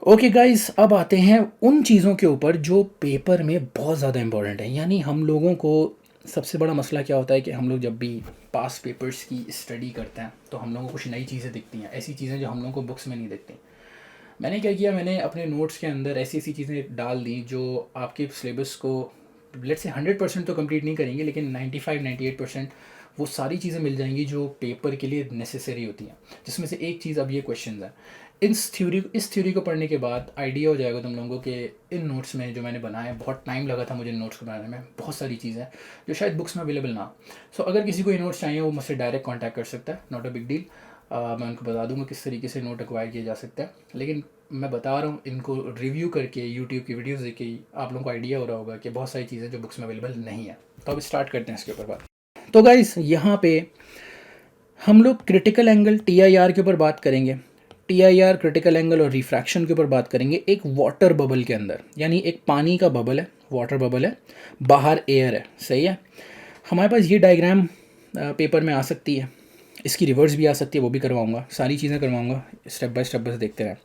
Okay guys, अब आते हैं उन चीज़ों के ऊपर जो पेपर में बहुत ज़्यादा इंपॉर्टेंट है। यानी हम लोगों को सबसे बड़ा मसला क्या होता है कि हम लोग जब भी पास पेपर्स की स्टडी करते हैं तो हम लोगों को कुछ नई चीज़ें दिखती हैं, ऐसी चीज़ें जो हम लोगों को बुक्स में नहीं दिखती। मैंने क्या किया, मैंने अपने नोट्स के अंदर ऐसी ऐसी चीज़ें डाल दी जो आपके सिलेबस को लेट्स से 100% तो कंप्लीट नहीं करेंगे, लेकिन 95-98% वो सारी चीज़ें मिल जाएंगी जो पेपर के लिए नेसेसरी होती हैं। जिसमें से एक चीज़ अब ये क्वेश्चन है। इस थ्योरी को पढ़ने के बाद आइडिया हो जाएगा तुम लोगों को कि इन नोट्स में जो मैंने बनाए, बहुत टाइम लगा था मुझे इन नोट्स को बनाने में, बहुत सारी चीज़ें हैं जो शायद बुक्स में अवेलेबल ना। सो अगर किसी को ये नोट्स चाहिए वो मुझसे डायरेक्ट कॉन्टैक्ट कर सकता है, नॉट अ बिग डील। मैं उनको बता दूंगा किस तरीके से नोट एक्वायर किया जा सकता है। लेकिन मैं बता रहा हूँ, इनको रिव्यू करके यूट्यूब की वीडियोज़ देख के ही आप लोगों को आइडिया हो रहा होगा कि बहुत सारी चीज़ें जो बुक्स में अवेलेबल नहीं है। तो अब स्टार्ट करते हैं इसके ऊपर बात। तो गाइस, यहाँ पे हम लोग क्रिटिकल एंगल TIR के ऊपर बात करेंगे। TIR, क्रिटिकल एंगल और रिफ्रैक्शन के ऊपर बात करेंगे एक वाटर बबल के अंदर। यानी एक पानी का बबल है, वाटर बबल है, बाहर एयर है, सही है। हमारे पास ये डायग्राम पेपर में आ सकती है, इसकी रिवर्स भी आ सकती है, वो भी करवाऊंगा, सारी चीज़ें करवाऊंगा, स्टेप बाय स्टेप बस देखते रहें।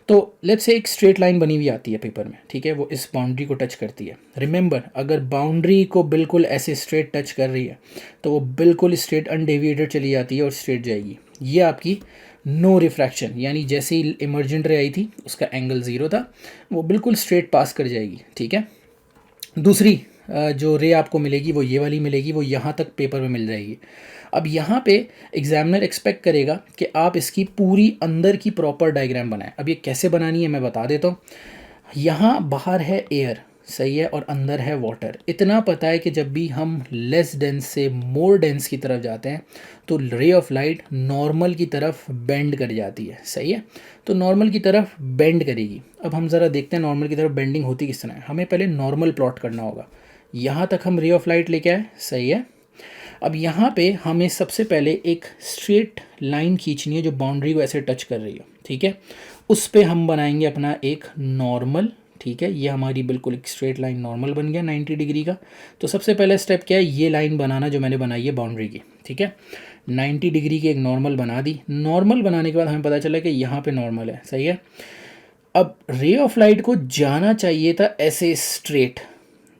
तो लेट्स से एक स्ट्रेट लाइन बनी हुई आती है पेपर में, ठीक है, वो इस बाउंड्री को टच करती है। रिमेंबर, अगर बाउंड्री को बिल्कुल ऐसे स्ट्रेट टच कर रही है तो वो बिल्कुल स्ट्रेट अनडेविएटेड चली जाती है और स्ट्रेट जाएगी। ये आपकी नो रिफ्रैक्शन, यानी जैसे ही इमर्जेंट रे आई थी उसका एंगल 0 था, वो बिल्कुल स्ट्रेट पास कर जाएगी, ठीक है। दूसरी जो रे आपको मिलेगी वो ये वाली मिलेगी, वो यहाँ तक पेपर में मिल जाएगी। अब यहाँ पे एग्जामिनर एक्सपेक्ट करेगा कि आप इसकी पूरी अंदर की प्रॉपर डायग्राम बनाएं। अब ये कैसे बनानी है मैं बता देता हूँ। यहाँ बाहर है एयर, सही है, और अंदर है वाटर। इतना पता है कि जब भी हम लेस डेंस से मोर डेंस की तरफ जाते हैं तो रे ऑफ लाइट नॉर्मल की तरफ बेंड कर जाती है, सही है। तो नॉर्मल की तरफ बेंड करेगी। अब हम ज़रा देखते हैं नॉर्मल की तरफ बेंडिंग होती किस तरह है। हमें पहले नॉर्मल प्लॉट करना होगा। यहाँ तक हम रे ऑफ लाइट लेके आए, सही है। अब यहाँ पे हमें सबसे पहले एक स्ट्रेट लाइन खींचनी है जो बाउंड्री को ऐसे टच कर रही है, ठीक है। उस पे हम बनाएंगे अपना एक नॉर्मल, ठीक है। ये हमारी बिल्कुल एक स्ट्रेट लाइन नॉर्मल बन गया 90 डिग्री का। तो सबसे पहला स्टेप क्या है, ये लाइन बनाना जो मैंने बनाई है बाउंड्री की, ठीक है। 90 डिग्री की एक नॉर्मल बना दी। नॉर्मल बनाने के बाद हमें पता चला कि यहाँ पे नॉर्मल है, सही है। अब रे ऑफ लाइट को जाना चाहिए था ऐसे स्ट्रेट,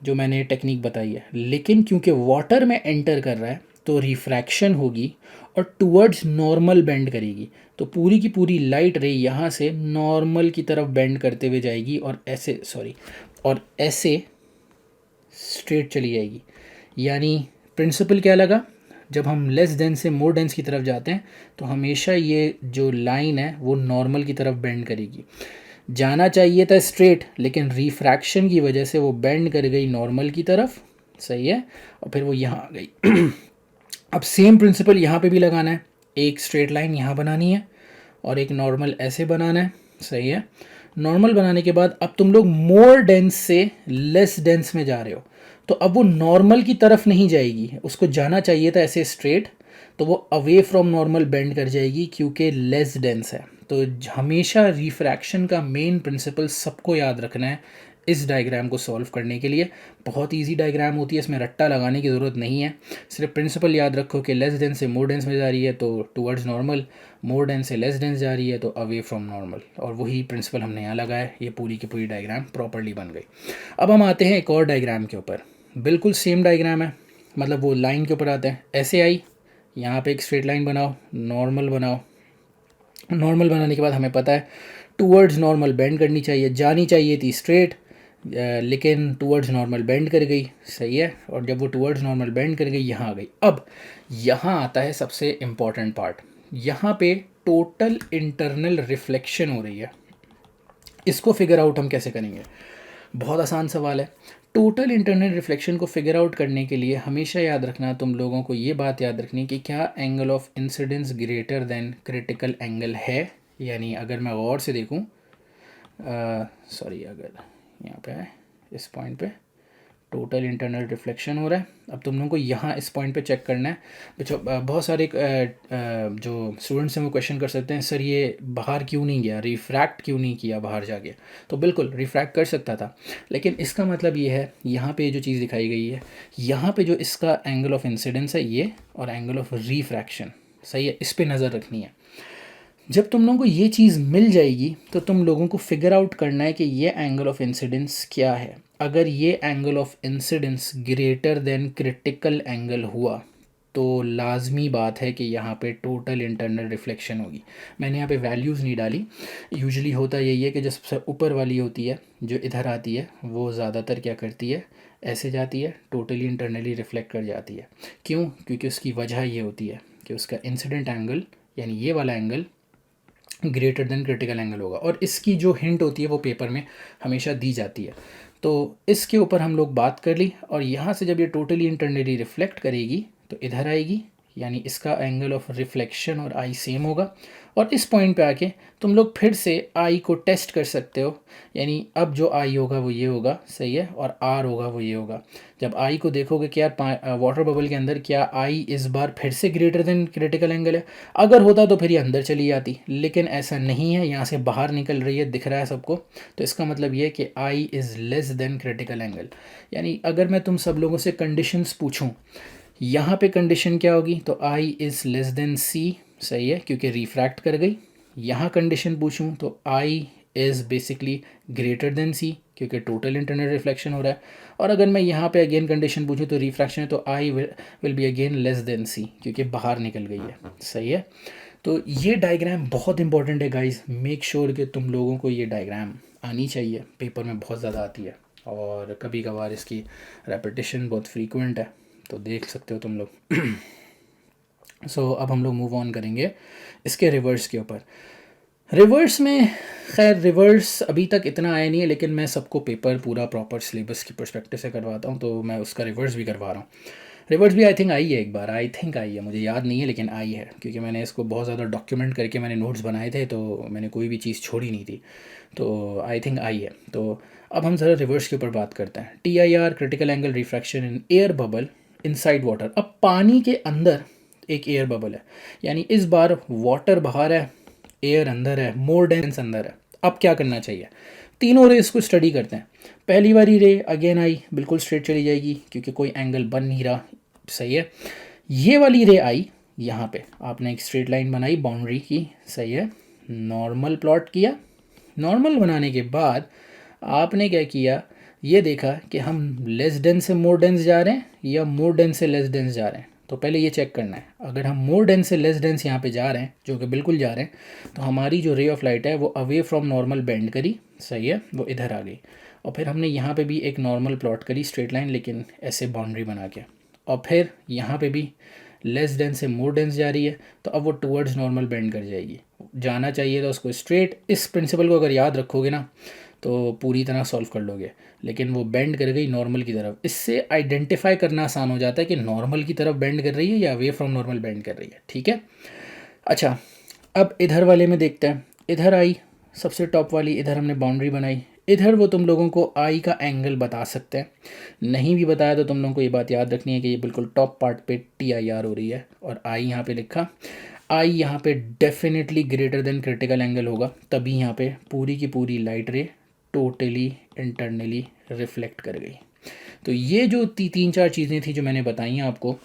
जो मैंने टेक्निक बताई है, लेकिन क्योंकि वाटर में एंटर कर रहा है तो रिफ्रैक्शन होगी और टूवर्ड्स नॉर्मल बेंड करेगी। तो पूरी की पूरी लाइट रे यहाँ से नॉर्मल की तरफ बेंड करते हुए जाएगी और ऐसे और ऐसे स्ट्रेट चली जाएगी। यानी प्रिंसिपल क्या लगा, जब हम लेस डेंस से मोर डेंस की तरफ जाते हैं तो हमेशा ये जो लाइन है वो नॉर्मल की तरफ बेंड करेगी। जाना चाहिए था स्ट्रेट, लेकिन रिफ्रैक्शन की वजह से वो बेंड कर गई नॉर्मल की तरफ, सही है, और फिर वो यहाँ आ गई। अब सेम प्रिंसिपल यहाँ पे भी लगाना है। एक स्ट्रेट लाइन यहाँ बनानी है और एक नॉर्मल ऐसे बनाना है, सही है। नॉर्मल बनाने के बाद अब तुम लोग मोर डेंस से लेस डेंस में जा रहे हो, तो अब वो नॉर्मल की तरफ नहीं जाएगी, उसको जाना चाहिए था ऐसे स्ट्रेट, तो वो अवे फ्रॉम नॉर्मल बेंड कर जाएगी क्योंकि लेस डेंस है। तो हमेशा रिफ्रैक्शन का मेन प्रिंसिपल सबको याद रखना है इस डायग्राम को सॉल्व करने के लिए। बहुत इजी डायग्राम होती है, इसमें रट्टा लगाने की ज़रूरत नहीं है। सिर्फ प्रिंसिपल याद रखो कि लेस डेंस से मोर डेंस में जा रही है तो टूवर्ड्स नॉर्मल, मोर डेंस से लेस डेंस जा रही है तो अवे फ्रॉम नॉर्मल, और वही प्रिंसिपल हमने यहाँ लगाया। ये पूरी की पूरी डायग्राम प्रॉपरली बन गई। अब हम आते हैं एक और डायग्राम के ऊपर। बिल्कुल सेम डायग्राम है, मतलब वो लाइन के ऊपर आते हैं। ऐसे आई, यहाँ पे एक स्ट्रेट लाइन बनाओ, नॉर्मल बनाओ। नॉर्मल बनाने के बाद हमें पता है टूवर्ड्स नॉर्मल बेंड करनी चाहिए, जानी चाहिए थी स्ट्रेट, लेकिन टूवर्ड्स नॉर्मल बेंड कर गई, सही है। और जब वो टूवर्ड्स नॉर्मल बेंड कर गई यहाँ आ गई। अब यहाँ आता है सबसे इम्पॉर्टेंट पार्ट। यहाँ पे टोटल इंटरनल रिफ्लेक्शन हो रही है। इसको फिगर आउट हम कैसे करेंगे, बहुत आसान सवाल है। टोटल इंटरनल रिफ्लेक्शन को फिगर आउट करने के लिए हमेशा याद रखना, तुम लोगों को ये बात याद रखनी कि क्या angle of incidence greater than critical angle है। यानी अगर मैं गौर से देखूं, अगर यहाँ पे है इस पॉइंट पे टोटल इंटरनल रिफ्लेक्शन हो रहा है। अब तुम लोगों को यहाँ इस पॉइंट पे चेक करना है। बच्चों, बहुत सारे जो स्टूडेंट्स हैं वो क्वेश्चन कर सकते हैं, सर ये बाहर क्यों नहीं गया, रिफ्रैक्ट क्यों नहीं किया बाहर जाके। तो बिल्कुल रिफ्रैक्ट कर सकता था, लेकिन इसका मतलब ये है, यहाँ पे जो चीज़ दिखाई गई है, यहाँ पे जो इसका एंगल ऑफ इंसिडेंस है ये, और एंगल ऑफ रिफ्रैक्शन, सही है, इस पर नज़र रखनी है। जब तुम लोगों को ये चीज़ मिल जाएगी तो तुम लोगों को फिगर आउट करना है कि ये एंगल ऑफ इंसिडेंस क्या है। अगर ये angle of incidence greater than critical angle हुआ तो लाजमी बात है कि यहाँ पे टोटल इंटरनल रिफ्लेक्शन होगी। मैंने यहाँ पे वैल्यूज़ नहीं डाली। यूजुअली होता यही है कि जो सबसे ऊपर वाली होती है जो इधर आती है वो ज़्यादातर क्या करती है, ऐसे जाती है, टोटली इंटरनली रिफ्लेक्ट कर जाती है। क्यों? क्योंकि उसकी वजह ये होती है कि उसका इंसिडेंट एंगल यानी ये वाला angle greater than critical angle होगा, और इसकी जो हिंट होती है वो पेपर में हमेशा दी जाती है। तो इसके ऊपर हम लोग बात कर ली, और यहाँ से जब ये टोटली इंटरनली रिफ्लेक्ट करेगी तो इधर आएगी, यानी इसका एंगल ऑफ रिफ्लेक्शन और आई सेम होगा। और इस पॉइंट पे आके तुम लोग फिर से आई को टेस्ट कर सकते हो, यानी अब जो आई होगा वो ये होगा, सही है, और आर होगा वो ये होगा। जब आई को देखोगे कि यार वाटर बबल के अंदर क्या आई इस बार फिर से ग्रेटर देन क्रिटिकल एंगल है, अगर होता तो फिर ये अंदर चली जाती, लेकिन ऐसा नहीं है, यहाँ से बाहर निकल रही है, दिख रहा है सबको। तो इसका मतलब ये है कि I is less than critical angle. यानी अगर मैं तुम सब लोगों से कंडीशंस पूछूं, यहाँ पे कंडीशन क्या होगी, तो आई इज़ लेस देन सी, सही है, क्योंकि रिफ्रैक्ट कर गई। यहाँ कंडीशन पूछूं तो I is basically greater than C, क्योंकि टोटल इंटरनल रिफ्लेक्शन हो रहा है। और अगर मैं यहाँ पे अगेन कंडीशन पूछूं तो रिफ्रैक्शन है, तो I will be again less than C, क्योंकि बाहर निकल गई है, सही है। तो ये डायग्राम बहुत इंपॉर्टेंट है गाइस, मेक श्योर कि तुम लोगों को ये डायग्राम आनी चाहिए, पेपर में बहुत ज़्यादा आती है और कभी कभार इसकी रेपिटेशन बहुत फ्रीक्वेंट है, तो देख सकते हो तुम लोग। सो अब हम लोग मूव ऑन करेंगे इसके रिवर्स के ऊपर। रिवर्स में खैर रिवर्स अभी तक इतना आया नहीं है, लेकिन मैं सबको पेपर पूरा प्रॉपर सिलेबस की पर्सपेक्टिव से करवाता हूँ, तो मैं उसका रिवर्स भी करवा रहा हूँ। रिवर्स भी आई थिंक आई है एक बार, आई थिंक आई है, मुझे याद नहीं है लेकिन आई है, क्योंकि मैंने इसको बहुत ज़्यादा डॉक्यूमेंट करके मैंने नोट्स बनाए थे, तो मैंने कोई भी चीज़ छोड़ी नहीं थी, तो आई थिंक आई है। तो अब हम ज़रा रिवर्स के ऊपर बात करते हैं। TIR critical angle refraction in air bubble inside water. अब पानी के अंदर एक एयर बबल है, यानी इस बार वाटर बाहर है, एयर अंदर है, मोर डेंस अंदर है। अब क्या करना चाहिए, तीनों रेस को स्टडी करते हैं। पहली वाली रे अगेन आई बिल्कुल स्ट्रेट चली जाएगी क्योंकि कोई एंगल बन नहीं रहा, सही है। ये वाली रे आई, यहाँ पे आपने एक स्ट्रेट लाइन बनाई बाउंड्री की, सही है, नॉर्मल प्लॉट किया। नॉर्मल बनाने के बाद आपने क्या किया, ये देखा कि हम लेस डेंस से मोर डेंस जा रहे हैं या मोर डेंस से लेस डेंस जा रहे हैं। तो पहले ये चेक करना है, अगर हम मोर डेंस से लेस डेंस यहाँ पे जा रहे हैं, जो कि बिल्कुल जा रहे हैं, तो हमारी जो रे ऑफ लाइट है वो अवे फ्रॉम नॉर्मल बेंड करी, सही है, वो इधर आ गई। और फिर हमने यहाँ पे भी एक नॉर्मल प्लॉट करी स्ट्रेट लाइन, लेकिन ऐसे बाउंड्री बना के, और फिर यहाँ पे भी लेस डेंस से मोर डेंस जा रही है, तो अब वो टूवर्ड्स नॉर्मल बेंड कर जाएगी। जाना चाहिए था उसको स्ट्रेट। इस प्रिंसिपल को अगर याद रखोगे ना तो पूरी तरह सॉल्व कर लोगे, लेकिन वो बेंड कर गई नॉर्मल की तरफ। इससे आइडेंटिफाई करना आसान हो जाता है कि नॉर्मल की तरफ बेंड कर रही है या अवे फ्रॉम नॉर्मल बेंड कर रही है, ठीक है। अच्छा, अब इधर वाले में देखते हैं। इधर आई सबसे टॉप वाली, इधर हमने बाउंड्री बनाई, इधर वो तुम लोगों को आई का एंगल बता सकते हैं। नहीं भी बताया तो तुम लोगों को ये बात याद रखनी है कि ये बिल्कुल टॉप पार्ट पे TIR हो रही है, और आई यहाँ पे लिखा। आई यहाँ पे definitely greater than critical angle होगा, तभी यहाँ पे पूरी की पूरी लाइट रे टोटली इंटरनली रिफ्लेक्ट कर गई। तो ये जो तीन चार चीज़ें थी जो मैंने बताई हैं आपको,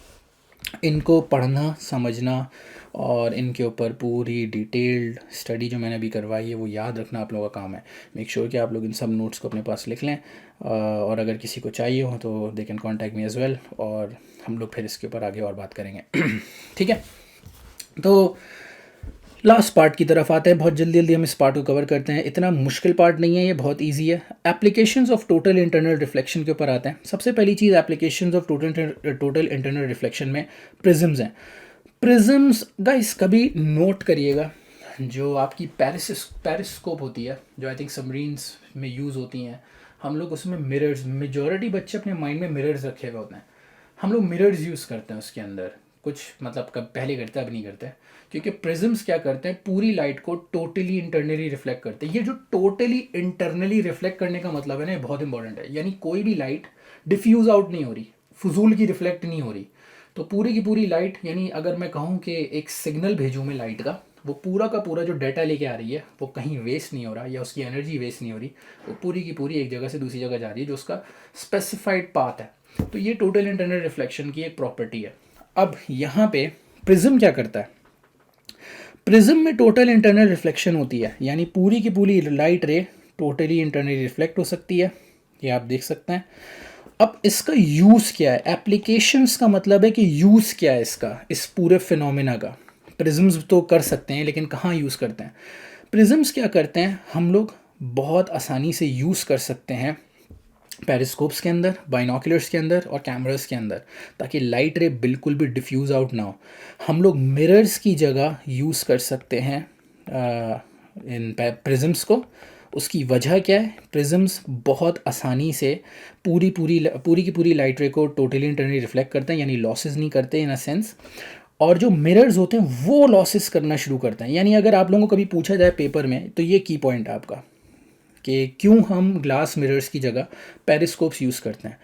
इनको पढ़ना समझना और इनके ऊपर पूरी डिटेल्ड स्टडी जो मैंने अभी करवाई है वो याद रखना आप लोगों का काम है। मेक श्योर कि आप लोग इन सब नोट्स को अपने पास लिख लें, और अगर किसी को चाहिए हो तो they can contact me as well, और हम लोग फिर इसके ऊपर आगे और बात करेंगे। ठीक है, तो लास्ट पार्ट की तरफ आते हैं। बहुत जल्दी जल्दी हम इस पार्ट को कवर करते हैं, इतना मुश्किल पार्ट नहीं है, ये बहुत इजी है। Applications of total internal reflection के ऊपर आते हैं। सबसे पहली चीज़ applications of total internal reflection में प्रिज्म्स हैं। प्रिज्म्स गाइस कभी नोट करिएगा, जो आपकी पेरिस्कोप होती है, जो आई थिंक सबमरीन्स में यूज़ होती हैं, हम लोग उसमें मिरर्स, मेजॉरिटी बच्चे अपने माइंड में मिरर्स रखे हुए होते हैं, हम लोग मिरर्स यूज़ करते हैं उसके अंदर। कुछ मतलब कब पहले करते हैं, अब नहीं करते, क्योंकि प्रिज्म्स क्या करते हैं, पूरी लाइट को टोटली इंटरनली रिफ्लेक्ट करते हैं। ये जो टोटली इंटरनली रिफ्लेक्ट करने का मतलब है ना, ये बहुत इंपॉर्टेंट है। यानी कोई भी लाइट डिफ्यूज़ आउट नहीं हो रही, फजूल की रिफ्लेक्ट नहीं हो रही। तो पूरी की पूरी लाइट, यानी अगर मैं कहूँ कि एक सिग्नल भेजूँ मैं लाइट का, वो पूरा का पूरा जो डाटा लेके आ रही है वो कहीं वेस्ट नहीं हो रहा, या उसकी एनर्जी वेस्ट नहीं हो रही, वो पूरी की पूरी एक जगह से दूसरी जगह जा रही है, जो उसका स्पेसिफाइड पाथ है। तो ये टोटल इंटरनल रिफ्लेक्शन की एक प्रॉपर्टी है। अब यहाँ पे प्रिज्म क्या करता है, प्रिज्म में टोटल इंटरनल रिफ्लेक्शन होती है, यानी पूरी की पूरी लाइट रे टोटली इंटरनली रिफ्लेक्ट हो सकती है, ये आप देख सकते हैं। अब इसका यूज़ क्या है, एप्लीकेशंस का मतलब है कि यूज़ क्या है इसका, इस पूरे फिनोमेना का। प्रिज्म्स तो कर सकते हैं, लेकिन कहाँ यूज़ करते हैं? प्रिज्म्स क्या करते हैं, हम लोग बहुत आसानी से यूज़ कर सकते हैं पेरिस्कोप्स के अंदर, बाइनोकुलर्स के अंदर और कैमरास के अंदर, ताकि लाइट रे बिल्कुल भी डिफ्यूज़ आउट ना हो। हम लोग मिरर्स की जगह यूज़ कर सकते हैं इन प्रिज्म्स को। उसकी वजह क्या है, प्रिज्म्स बहुत आसानी से पूरी की पूरी लाइट रे को टोटली इंटरनली रिफ्लेक्ट करते हैं, यानी लॉसेस नहीं करते इन अ सेंस। और जो मिरर्स होते हैं वो लॉसेस करना शुरू करते हैं। यानी अगर आप लोगों को कभी पूछा जाए पेपर में, तो ये की पॉइंट है आपका कि क्यों हम ग्लास मिरर्स की जगह पेरिस्कोप्स यूज़ करते हैं।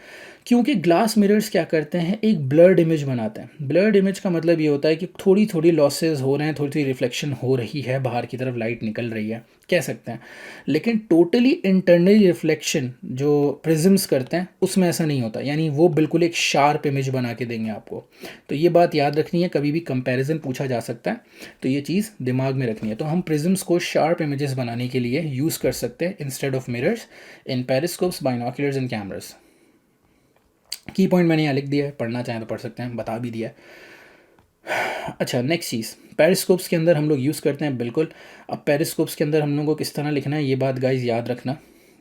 क्योंकि ग्लास मिरर्स क्या करते हैं, एक ब्लर्ड इमेज बनाते हैं। ब्लर्ड इमेज का मतलब ये होता है कि थोड़ी थोड़ी लॉसेस हो रहे हैं, थोड़ी थोड़ी रिफ्लेक्शन हो रही है, बाहर की तरफ लाइट निकल रही है, कह सकते हैं। लेकिन टोटली इंटरनली रिफ्लेक्शन जो प्रिज्म्स करते हैं उसमें ऐसा नहीं होता, यानी वो बिल्कुल एक शार्प इमेज बना के देंगे आपको। तो ये बात याद रखनी है, कभी भी कंपैरिजन पूछा जा सकता है, तो ये चीज़ दिमाग में रखनी है। तो हम प्रिज्म्स को शार्प इमेजेस बनाने के लिए यूज़ कर सकते हैं instead of mirrors in पेरिस्कोप्स, binoculars and cameras. की पॉइंट मैंने यहाँ लिख दिया है, पढ़ना चाहें तो पढ़ सकते हैं, बता भी दिया है। अच्छा, नेक्स्ट चीज़, पेरिस्कोप्स के अंदर हम लोग यूज़ करते हैं, बिल्कुल। अब पेरिस्कोप्स के अंदर हम लोगों को किस तरह लिखना है, ये बात गाइज याद रखना।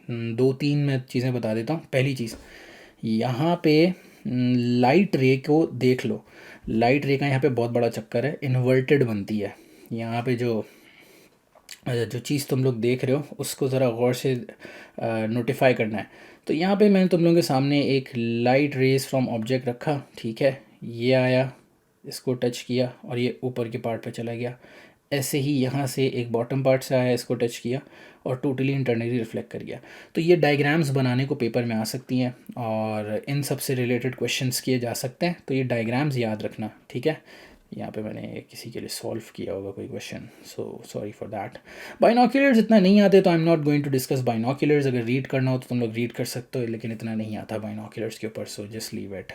दो तीन मैं चीज़ें बता देता हूँ। पहली चीज़, यहाँ पे लाइट रे को देख लो। लाइट रे का यहाँ पे बहुत बड़ा चक्कर है, इन्वर्टेड बनती है। यहाँ पे जो चीज़ तुम लोग देख रहे हो उसको ज़रा गौर से नोटिफाई करना है। तो यहाँ पे मैंने तुम लोगों के सामने एक लाइट रेज फ्रॉम ऑब्जेक्ट रखा, ठीक है, ये आया, इसको टच किया और ये ऊपर के पार्ट पे चला गया। ऐसे ही यहाँ से एक बॉटम पार्ट से आया, इसको टच किया और टोटली इंटरनली रिफ्लेक्ट कर गया। तो ये डायग्राम्स बनाने को पेपर में आ सकती हैं और इन सब से रिलेटेड क्वेश्चंस किए जा सकते हैं। तो ये डायग्राम्स याद रखना, ठीक है। यहाँ पे मैंने किसी के लिए सॉल्व किया होगा कोई question, so sorry for that. Binoculars इतना नहीं आते, तो I am not going to discuss binoculars. अगर रीड करना हो तो तुम लोग रीड कर सकते हो, लेकिन इतना नहीं आता बाइनोकुलर्स के ऊपर, so just leave it.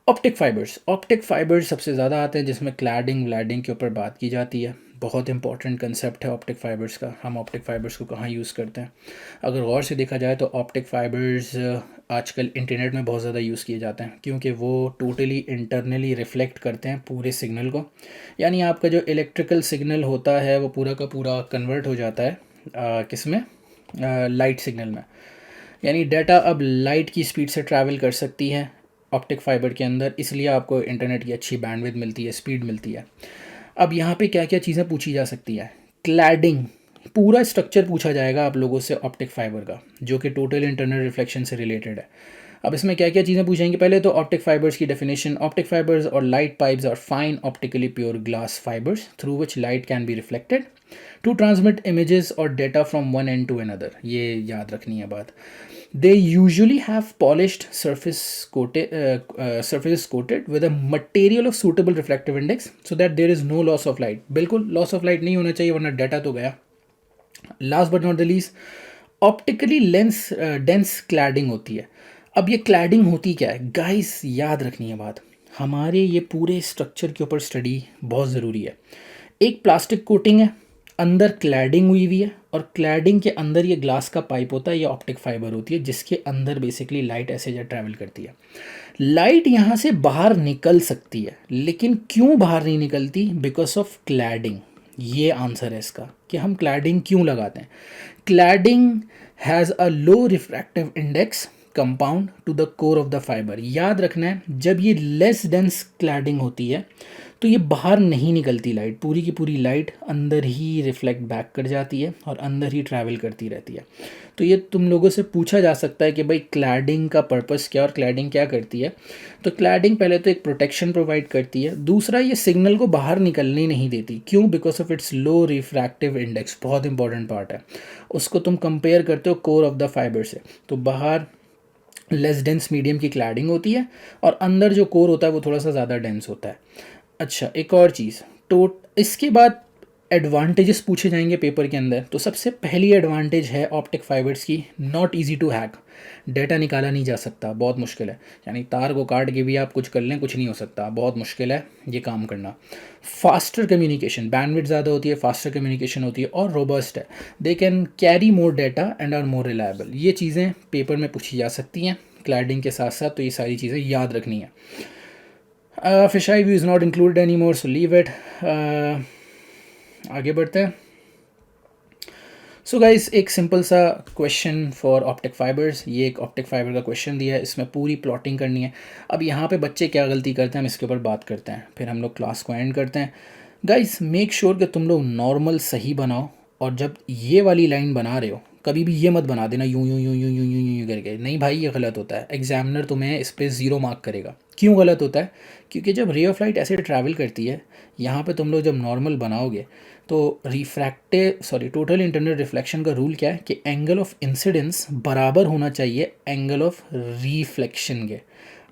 Optic fibres सबसे ज़्यादा आते हैं, जिसमें क्लैडिंग व्लैडिंग के ऊपर बात की जाती है। बहुत इंपॉर्टेंट कंसेप्ट है ऑप्टिक फाइबर्स का। हम ऑप्टिक फाइबर्स को कहाँ यूज़ करते हैं, अगर गौर से देखा जाए तो ऑप्टिक फाइबर्स आजकल इंटरनेट में बहुत ज़्यादा यूज़ किए जाते हैं, क्योंकि वो टोटली इंटरनली रिफ्लेक्ट करते हैं पूरे सिग्नल को। यानी आपका जो इलेक्ट्रिकल सिग्नल होता है वो पूरा का पूरा कन्वर्ट हो जाता है किस में, लाइट सिग्नल में। यानी डाटा अब लाइट की स्पीड से ट्रैवल कर सकती है ऑप्टिक फाइबर के अंदर, इसलिए आपको इंटरनेट की अच्छी बैंडविड्थ मिलती है, स्पीड मिलती है। अब यहाँ पे क्या क्या चीज़ें पूछी जा सकती है, क्लैडिंग, पूरा स्ट्रक्चर पूछा जाएगा आप लोगों से ऑप्टिक फाइबर का, जो कि टोटल इंटरनल रिफ्लेक्शन से रिलेटेड है। अब इसमें क्या क्या चीज़ें पूछेंगी, पहले तो ऑप्टिक फाइबर्स की डेफिनेशन। ऑप्टिक फाइबर्स और light pipes are fine optically pure glass fibres through which light can be reflected to transmit images और data from one end to another. ये याद रखनी है बात। They usually have polished surfaces coated with a material of suitable refractive index so that there is no loss of light. बिल्कुल loss of light नहीं होना चाहिए, वरना डाटा तो गया। Last but not the least, optically lens dense cladding होती है। अब ये क्लैडिंग होती क्या है गाइस, याद रखनी है बात। हमारे ये पूरे स्ट्रक्चर के ऊपर स्टडी बहुत ज़रूरी है। एक प्लास्टिक कोटिंग है, अंदर क्लैडिंग हुई है, और क्लैडिंग के अंदर ये ग्लास का पाइप होता है, ये ऑप्टिक फाइबर होती है, जिसके अंदर बेसिकली लाइट ऐसे जा ट्रैवल करती है। लाइट यहाँ से बाहर निकल सकती है, लेकिन क्यों बाहर नहीं निकलती, बिकॉज ऑफ क्लैडिंग। ये आंसर है इसका कि हम क्लैडिंग क्यों लगाते हैं। Cladding has a low refractive index compound to the core of the fibre. याद रखना है, जब ये लेस डेंस क्लैडिंग होती है तो ये बाहर नहीं निकलती लाइट, पूरी की पूरी लाइट अंदर ही रिफ्लेक्ट बैक कर जाती है और अंदर ही ट्रैवल करती रहती है। तो ये तुम लोगों से पूछा जा सकता है कि भाई क्लैडिंग का पर्पस क्या और क्लैडिंग क्या करती है। तो क्लैडिंग पहले तो एक प्रोटेक्शन प्रोवाइड करती है, दूसरा ये सिग्नल को बाहर निकलने नहीं देती। क्यों, because of its low refractive index. बहुत इंपॉर्टेंट पार्ट है, उसको तुम कंपेयर करते हो कोर ऑफ द फाइबर से। तो बाहर लेस डेंस मीडियम की क्लैडिंग होती है और अंदर जो कोर होता है वो थोड़ा सा ज़्यादा डेंस होता है। अच्छा, एक और चीज़, तो इसके बाद एडवांटेजेस पूछे जाएंगे पेपर के अंदर। तो सबसे पहली एडवांटेज है ऑप्टिक फाइबर्स की, not easy to hack. Data निकाला नहीं जा सकता, बहुत मुश्किल है। यानी तार को काट के भी आप कुछ कर लें, कुछ नहीं हो सकता, बहुत मुश्किल है ये काम करना। फास्टर कम्युनिकेशन, बैंडविड्थ ज़्यादा होती है, फास्टर कम्युनिकेशन होती है और रोबस्ट है। They can carry more data and are more reliable. ये चीज़ें पेपर में पूछी जा सकती हैं क्लैडिंग के साथ साथ, तो ये सारी चीज़ें याद रखनी है। Fisheye view is not included any more, so leave it. आगे बढ़ते हैं। सो गाइस, एक सिंपल सा क्वेश्चन फॉर ऑप्टिक फाइबर्स। ये एक ऑप्टिक फाइबर का क्वेश्चन दिया है, इसमें पूरी प्लॉटिंग करनी है। अब यहाँ पे बच्चे क्या गलती करते हैं हम इसके ऊपर बात करते हैं, फिर हम लोग क्लास को एंड करते हैं। गाइस मेक श्योर कि तुम लोग नॉर्मल सही बनाओ, और जब ये वाली लाइन बना रहे हो कभी भी ये मत बना देना यूं यूं यूं यूं यूं यूं यूं करके। नहीं भाई, ये गलत होता है, एग्जामिनर तुम्हें इस पर 0 मार्क करेगा। क्यों गलत होता है? क्योंकि जब रे ऑफ लाइट ऐसे ट्रैवल करती है, यहाँ पे तुम लोग जब नॉर्मल बनाओगे तो टोटल इंटरनल रिफ्लेक्शन का रूल क्या है कि एंगल ऑफ इंसिडेंस बराबर होना चाहिए एंगल ऑफ रिफ्लेक्शन के।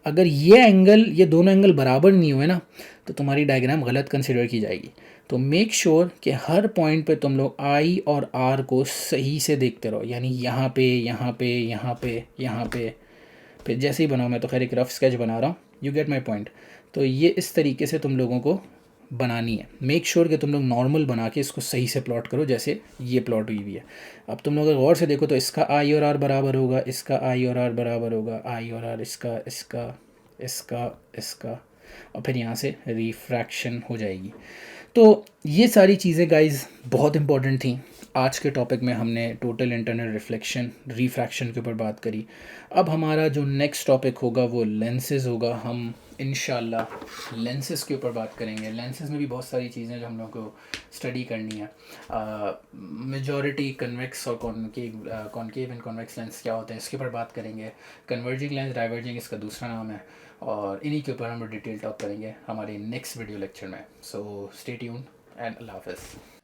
अगर ये दोनों एंगल बराबर नहीं हुए ना, तो तुम्हारी डायग्राम गलत कंसिडर की जाएगी। तो मेक श्योर कि हर पॉइंट पे तुम लोग आई और आर को सही से देखते रहो, यानी यहाँ पे यहाँ पे यहाँ पे यहाँ पे। फिर जैसे ही बनाओ, मैं तो खैर एक रफ स्केच बना रहा हूँ, यू गेट माई पॉइंट। तो ये इस तरीके से तुम लोगों को बनानी है। मेक श्योर कि तुम लोग नॉर्मल बना के इसको सही से प्लॉट करो, जैसे ये प्लॉट हुई हुई है। अब तुम लोग अगर गौर से देखो तो इसका आई और आर बराबर होगा, इसका आई और आर बराबर होगा, आई और आर इसका इसका इसका इसका, और फिर यहाँ से रिफ्रैक्शन हो जाएगी। तो ये सारी चीज़ें गाइज बहुत इंपॉर्टेंट थी। आज के टॉपिक में हमने टोटल इंटरनल रिफ्लेक्शन रिफ्रैक्शन के ऊपर बात करी। अब हमारा जो नेक्स्ट टॉपिक होगा वो लेंसेज होगा। हम इंशाल्लाह लेंसेज के ऊपर बात करेंगे। लेंसेज में भी बहुत सारी चीज़ें जो हम लोग को स्टडी करनी है। मेजॉरिटी कन्वेक्स और कॉन्केव एंड कॉन्वेक्स लेंस क्या होते हैं इसके ऊपर बात करेंगे। कन्वर्जिंग लेंस, डाइवर्जिंग इसका दूसरा नाम है, और इन्हीं के ऊपर हम डिटेल टॉक करेंगे हमारे नेक्स्ट वीडियो लेक्चर में। सो स्टे ट्यून्ड एंड अल्लाह हाफ़िज़।